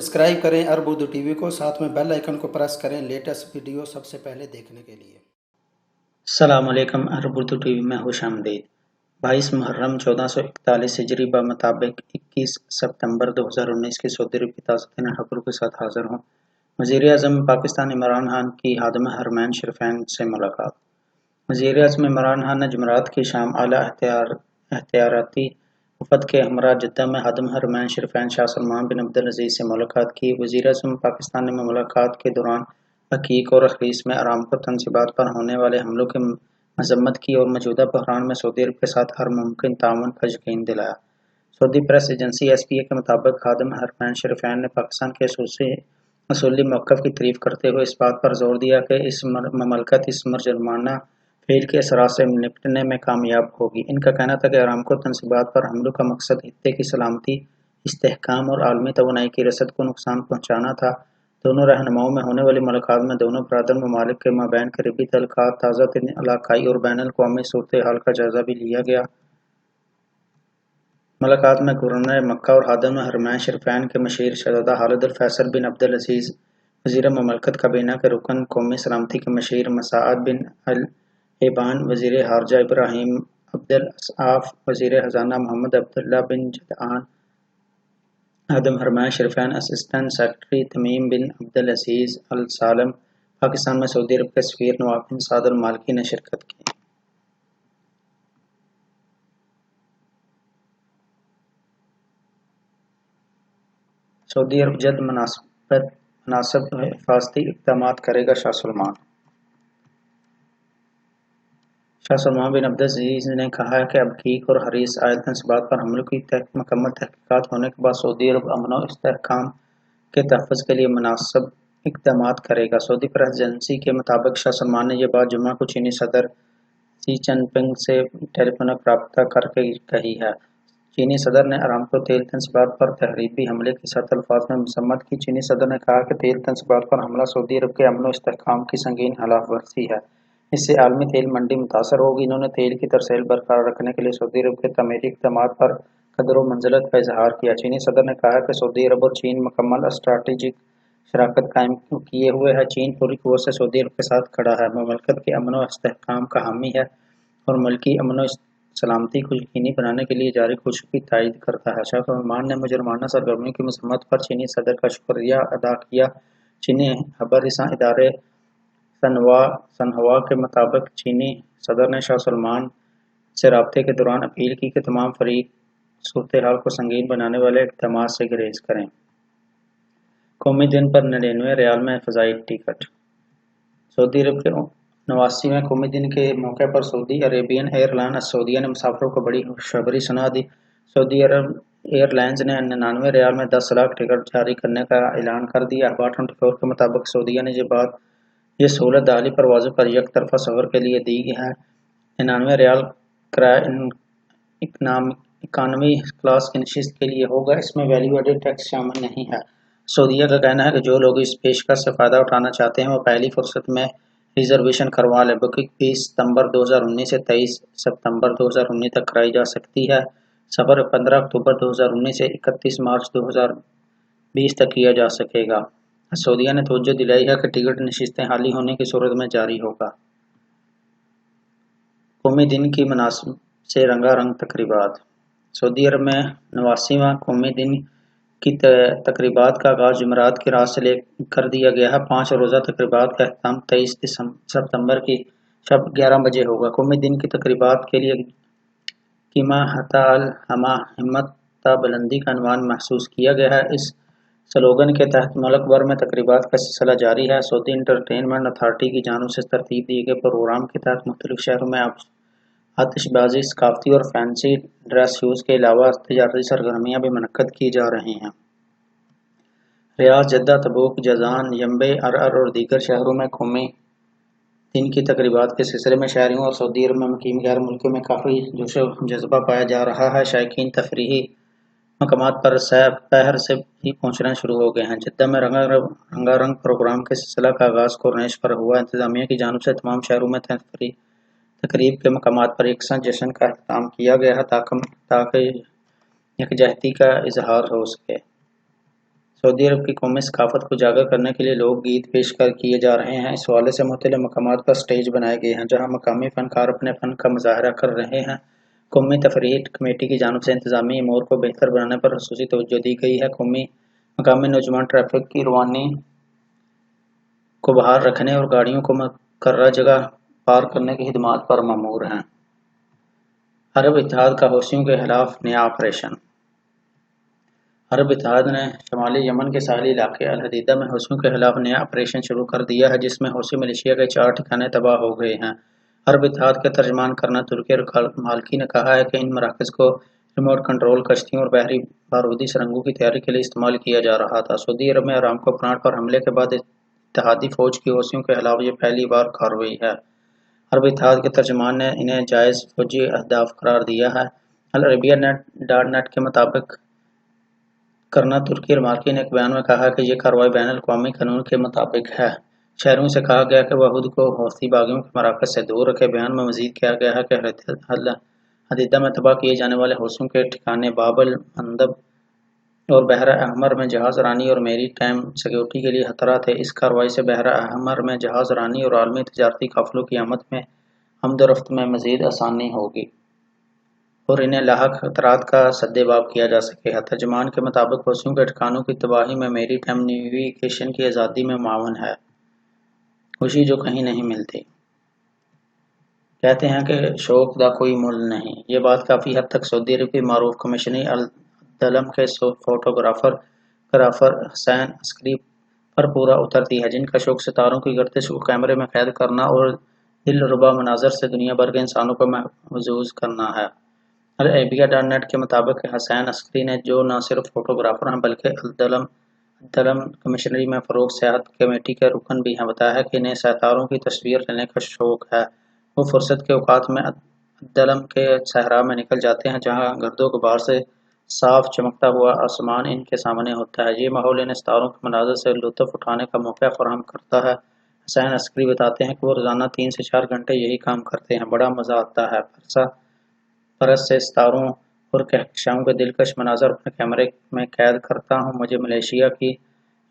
Subscribe करें अरब Urdu TV को, साथ में बेल आइकन को प्रेस करें लेटेस्ट वीडियो सबसे पहले देखने के लिए। अस्सलाम वालेकुम। अरब उर्दू टीवी में खुश आमदीद। 22 मुहर्रम 1441 हिजरी मुताबिक 21 सितंबर 2019 की सऊदी अरब की ताज़ा खबरों के साथ हाजिर हूँ। वज़ीर आज़म पाकिस्तान इमरान खान की खादिम हरमैन शरीफैन से मुलाकात। वज़ीर आज़म इमरान खान ने जुमेरात की शाम आला एहतियाती वफ़द के हमरा जद्दा में खादिम हरमैन शरीफैन शाह सलमान बिन अब्दुल अज़ीज़ से मुलाकात की। वज़ीर आज़म पाकिस्तान ने मुलाकात के दौरान हकीक और अखीस में अरामको तनसीबात पर होने वाले हमलों की मजम्मत की और मौजूदा बहरान में सऊदी अरब के साथ हर मुमकिन ताउन का यकीन दिलाया। सऊदी प्रेस एजेंसी SPA के मुताबिक खादिम हरमैन शरीफैन ने पाकिस्तान के असूली मौक़िफ़ की तारीफ करते हुए इस बात पर जोर दिया कि इस ममलकत इस जुर्माना फ़ेल के असरात से निपटने में कामयाब होगी। इनका कहना था कि अरामको तनसीबात पर हमलों का मकसद खित्ते की सलामती, इस्तेहकाम और आलमी तवानाई की रसद को नुकसान पहुँचाना था। दोनों रहनुमाओं में होने वाली मुलाकात में दोनों बरादर ममालिक के माबैन करीबी तल्लुकात, ताज़ा तरीन इलाकाई और बैनुल अक़वामी सूरत-ए-हाल का जायज़ा भी लिया गया। मुलाकात में गवर्नर मक्का और खादिम हरमैन शरीफैन के मशीर शहज़ादा खालिद अल-फैसल बिन अब्दुल अज़ीज़, वज़ीर ममलकत काबीना के रुकन कौमी सलामती के मशीर मसआद बिन अल-एबान, वज़ीर ख़ारजा इब्राहीम अब्दुल अस्आफ़, वज़ीर ख़ज़ाना मोहम्मद अब्दुल्लाह बिन जदआन, खादिम हरमैन शरीफैन असिस्टेंट सेक्रेटरी तमीम बिन अब्दुल अज़ीज़ अल सालम, पाकिस्तान में सऊदी अरब के सफ़ीर नवाफ बिन साद अल मालिकी ने शिरकत की। सऊदी अरब जल्द मुनासिब हिफाजती इक़दामात करेगा। शाह सलमान बिन अब्दुल अज़ीज़ ने कहा है कि अब हकीक और हरीस आयल तनसीबात पर हमलों की मुकम्मल तहक़ीक़ात होने के बाद सऊदी अरब अमन और इस्तेहकाम के तहफ़्फ़ुज़ के लिए मुनासिब इक़दामात करेगा। सऊदी प्रेस एजेंसी के मुताबिक शाह सलमान ने यह बात जुमा को चीनी सदर शी जिनपिंग से टेलीफोनिक राब्ता करके कही है। चीनी सदर ने अरामको तेल तनसीबात पर तहरीबी हमले की सख्त अल्फाज में मज़म्मत की। चीनी सदर ने कहा कि तेल तनसीबात पर हमला सऊदी अरब के अमन और इस्तेहकाम की संगीन खिलाफ वर्जी है। इससे आलमी तेल मंडी मुतासर होगी। इन्होंने तेल की तरसेल बरकरार रखने के लिए सऊदी अरब के तमीरी इक़दामात पर कदर व मंज़लत का इज़हार किया। चीनी सदर ने कहा कि सऊदी अरब और चीन मुकम्मल स्ट्रैटेजिक शराकत कायम किए हुए है। चीन पूरी क़ुव्वत से सऊदी अरब के साथ खड़ा है, ममलकत के अमन और इस्तेहकाम का हामी है और मुल्की अमन और सलामती को यकीनी बनाने के लिए जारी कोशिशों की तायद करता है। शाह सलमान ने मुजरमाना सरगर्मियों की मज़म्मत पर चीनी सदर का शुक्रिया अदा किया। चीनी खबररसां इदारे सनहुआ के मुताबिक चीनी सदर ने शाह सलमान से राब्ते के दौरान अपील की कि तमाम फरीक सूरत-ए-हाल को संगीन बनाने वाले इक़दामात से गुरेज करें। कौमी दिन पर 99 रियाल में फ़ज़ाई टिकट। सऊदी अरब के 89वें कौमी दिन के मौके पर सऊदी अरेबियन एयरलाइन सऊदीया ने मुसाफिरों को बड़ी खुशखबरी सुना दी। सऊदी अरब एयरलाइंस ने 99 रियाल में 10 लाख टिकट जारी करने का ऐलान कर दिया। अखबार 24 के मुताबिक सऊदीया ने ये सहूलत दाखिली परवाज़ों पर एक तरफ़ा सफ़र के लिए दी है। 99 रियाल किराया इकानमी क्लास की नशिस्त के लिए होगा। इसमें वैल्यू एडेड टैक्स शामिल नहीं है। सऊदीया का कहना है कि जो लोग इस पेशकश से फ़ायदा उठाना चाहते हैं वो पहली फुर्सत में रिजर्वेशन करवा लें। बुकिंग 20 सितंबर 2019 से 23 सितंबर 2019 तक कराई जा सकती है। सफ़र 15 अक्टूबर 2019 से 31 मार्च 2020 तक किया जा सकेगा। सऊदीया ने तवज्जो दिलाई है कि टिकट नशिस्तें हाली होने की सूरत में जारी होगा। कौमी दिन की मुनासिबत से रंगारंग तकरीबात। सऊदी अरब में 89वां कौमी दिन की तकरीबात का आगाज़ जुमेरात की रात से कर दिया गया है। 5 रोज़ा तकरीबात का अख्ताम 23 सितंबर की शब 11 बजे होगा। कौमी दिन की तकरीबात के लिए कीमा हताल हमा हिम्मत ता बुलंदी का अनवान महसूस किया गया है। इस स्लोगन के तहत मुल्क भर में तकरीबात का सिलसिला जारी है। सऊदी एंटरटेनमेंट अथॉरिटी की जानिब से तरतीब दिए गए प्रोग्राम के तहत मुख्तलिफ शहरों में आतिशबाजी, सकाफती और फैंसी ड्रेस शोज़ के अलावा तजारती सरगर्मियाँ भी मुनक्कद की जा रही हैं। रियाद, जद्दा, तबूक, जज़ान, यंबे, अरअर और दीगर शहरों में कौमी दिन की तकरीबात के सिलसिले में शहरियों और सऊदी अरब में मुकीम गैर मुल्कियों में काफ़ी जोश व जज़्बा पाया जा रहा है। शायकीन तफरीही मकामात पर पहर से ही पहुँचना शुरू हो गए हैं। जद्दा में रंगारंग प्रोग्राम के सिलसिला का आगाज़ कोर्निश पर हुआ। इंतज़ामिया की जानिब से तमाम शहरों में तकरीब के मकामात पर यकसा जश्न का अहतमाम किया गया है ताकि यकजहती का इज़हार हो सके। سعودی عرب کی قومی ثقافت کو اجاگر کرنے کے لیے لوک گیت پیش کیے جا رہے ہیں۔ اس حوالے سے مختلف مقامات پر سٹیج بنائے گئے ہیں جہاں مقامی فنکار اپنے فن کا مظاہرہ کر رہے ہیں۔ قومی تفریح کمیٹی کی جانب سے انتظامی امور کو بہتر بنانے پر خصوصی توجہ دی گئی ہے۔ مقامی نوجوان ٹریفک کی روانی کو بحال رکھنے اور گاڑیوں کو مقررہ جگہ پارک کرنے کی خدمات پر مامور ہیں۔ عرب اتحاد کا حوثیوں کے خلاف نیا آپریشن۔ عرب اتحاد نے شمالی یمن کے ساحلی علاقے الحدیدہ میں حوثیوں کے خلاف نیا آپریشن شروع کر دیا ہے جس میں حوثی ملیشیا کے 4 ٹھکانے تباہ ہو گئے ہیں۔ عرب اتحاد کے ترجمان کرنل ترکی مالکی نے کہا ہے کہ ان مراکز کو ریموٹ کنٹرول کشتیوں اور بحری بارودی سرنگوں کی تیاری کے لیے استعمال کیا جا رہا تھا۔ سعودی عرب میں ارامکو پلانٹ پر حملے کے بعد اتحادی فوج کی حوثیوں کے خلاف یہ پہلی بار کارروائی ہے۔ عرب اتحاد کے ترجمان نے انہیں جائز فوجی اہداف قرار دیا ہے۔ العربیہ .net کے مطابق کرنل ترکی مالکی نے ایک بیان میں کہا کہ یہ کارروائی بین الاقوامی قانون کے مطابق ہے۔ شہریوں سے کہا گیا کہ وہ خود کو حوثی باغیوں کے مراکز سے دور رکھے۔ بیان میں مزید کہا گیا ہے کہ الحدیدہ میں تباہ کیے جانے والے حوثیوں کے ٹھکانے باب المندب اور بحرہ احمر میں جہاز رانی اور میری ٹائم سیکیورٹی کے لیے خطرہ تھے۔ اس کارروائی سے بحرہ احمر میں جہاز رانی اور عالمی تجارتی قافلوں کی آمد و رفت میں مزید آسانی ہوگی اور انہیں لاحق خطرات کا سدباب کیا جا سکے گا۔ ترجمان کے مطابق حوثیوں کے ٹھکانوں کی تباہی میں میری ٹائم نیویگیشن کی آزادی میں معاون ہے، خوشی جو کہیں نہیں ملتی۔ کہتے ہیں کہ شوق دا کوئی مول نہیں۔ یہ بات کافی حد تک سعودی عرب کی معروف کمیشنری الدلم کے فوٹوگرافر حسین عسکری پر پورا اترتی ہے، جن کا شوق ستاروں کی گردش کو کیمرے میں قید کرنا اور دلربا مناظر سے دنیا بھر کے انسانوں کو محظوظ کرنا ہے۔ العربیہ .net کے مطابق حسین عسکری نے جو نہ صرف فوٹوگرافر ہیں بلکہ الدلم کمیشنری میں فروغ سیاحت کمیٹی کے رکن بھی ہیں، بتایا ہے کہ انہیں ستاروں کی تصویر لینے کا شوق ہے۔ وہ فرصت کے اوقات میں الدلم کے صحرا میں نکل جاتے ہیں جہاں گرد و غبار سے صاف چمکتا ہوا آسمان ان کے سامنے ہوتا ہے۔ یہ ماحول انہیں ستاروں کے مناظر سے لطف اٹھانے کا موقع فراہم کرتا ہے۔ حسین عسکری بتاتے ہیں کہ وہ روزانہ 3 سے 4 گھنٹے یہی کام کرتے ہیں۔ بڑا مزہ آتا ہے۔ برس سے ستاروں اور کہکشاؤں کے دلکش مناظر اپنے کیمرے میں قید کرتا ہوں۔ مجھے ملیشیا کی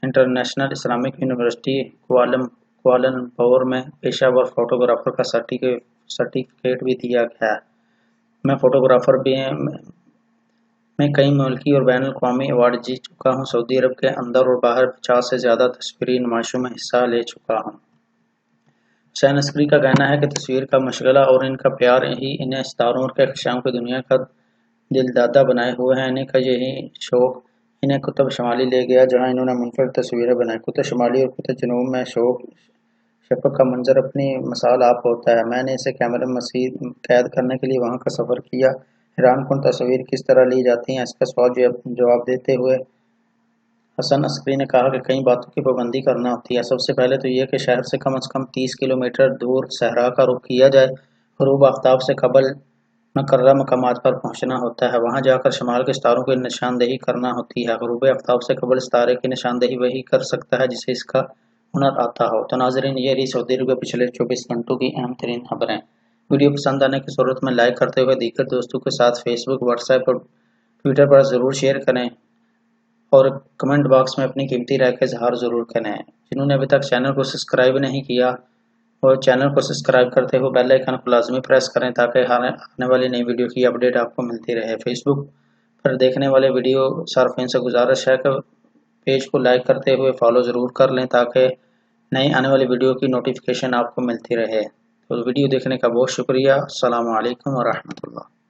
انٹرنیشنل اسلامک یونیورسٹی کوالالمپور میں پیشہ ور فوٹوگرافر کا سرٹیفکیٹ بھی دیا گیا ہے۔ میں فوٹوگرافر میں کئی ملکی اور بین الاقوامی ایوارڈ جیت چکا ہوں۔ سعودی عرب کے اندر اور باہر 50 سے زیادہ تصویری نمائشوں میں حصہ لے چکا ہوں۔ حسین عسکری کا کہنا ہے کہ تصویر کا مشغلہ اور ان کا پیار ہی انہیں ستاروں اور کہکشاؤں کی دنیا کا دلدادہ بنائے ہوئے ہیں۔ انہیں کا یہی شوق انہیں قطب شمالی لے گیا جہاں انہوں نے منفرد تصویریں بنائیں۔ قطب شمالی اور قطب جنوب میں شفق کا منظر اپنی مثال آپ ہوتا ہے۔ میں نے اسے کیمرے میں قید کرنے کے لیے وہاں کا سفر کیا۔ حیران کن تصویر کس طرح لی جاتی ہیں، اس کا سوال جواب دیتے ہوئے حسن عسکری نے کہا کہ کئی باتوں کی پابندی کرنا ہوتی ہے۔ سب سے پہلے تو یہ کہ شہر سے کم از کم 30 کلومیٹر دور صحرا کا رخ کیا جائے۔ غروب آفتاب سے قبل مقررہ مقامات پر پہنچنا ہوتا ہے۔ وہاں جا کر شمال کے ستاروں کی نشاندہی کرنا ہوتی ہے۔ غروب آفتاب سے قبل ستارے کی نشاندہی وہی کر سکتا ہے جسے اس کا ہنر آتا ہو۔ تو ناظرین، یہ رہی سعودی عرب کے پچھلے 24 گھنٹوں کی اہم ترین خبریں۔ ویڈیو پسند آنے کی صورت میں لائک کرتے ہوئے دیگر دوستوں کے ساتھ فیس بک، واٹس ایپ اور ٹویٹر پر ضرور شیئر کریں اور کمنٹ باکس میں اپنی قیمتی رائے کا اظہار ضرور کریں۔ جنہوں نے ابھی تک چینل کو سبسکرائب نہیں کیا اور چینل کو سبسکرائب کرتے ہوئے بیل آئیکن کو لازمی پریس کریں تاکہ آنے والی نئی ویڈیو کی اپڈیٹ آپ کو ملتی رہے۔ فیس بک پر دیکھنے والے ویڈیو صارفین سے گزارش ہے کہ پیج کو لائک کرتے ہوئے فالو ضرور کر لیں تاکہ نئی آنے والی ویڈیو کی نوٹیفیکیشن آپ کو ملتی رہے۔ تو ویڈیو دیکھنے کا بہت شکریہ۔ السلام علیکم ورحمۃ اللہ۔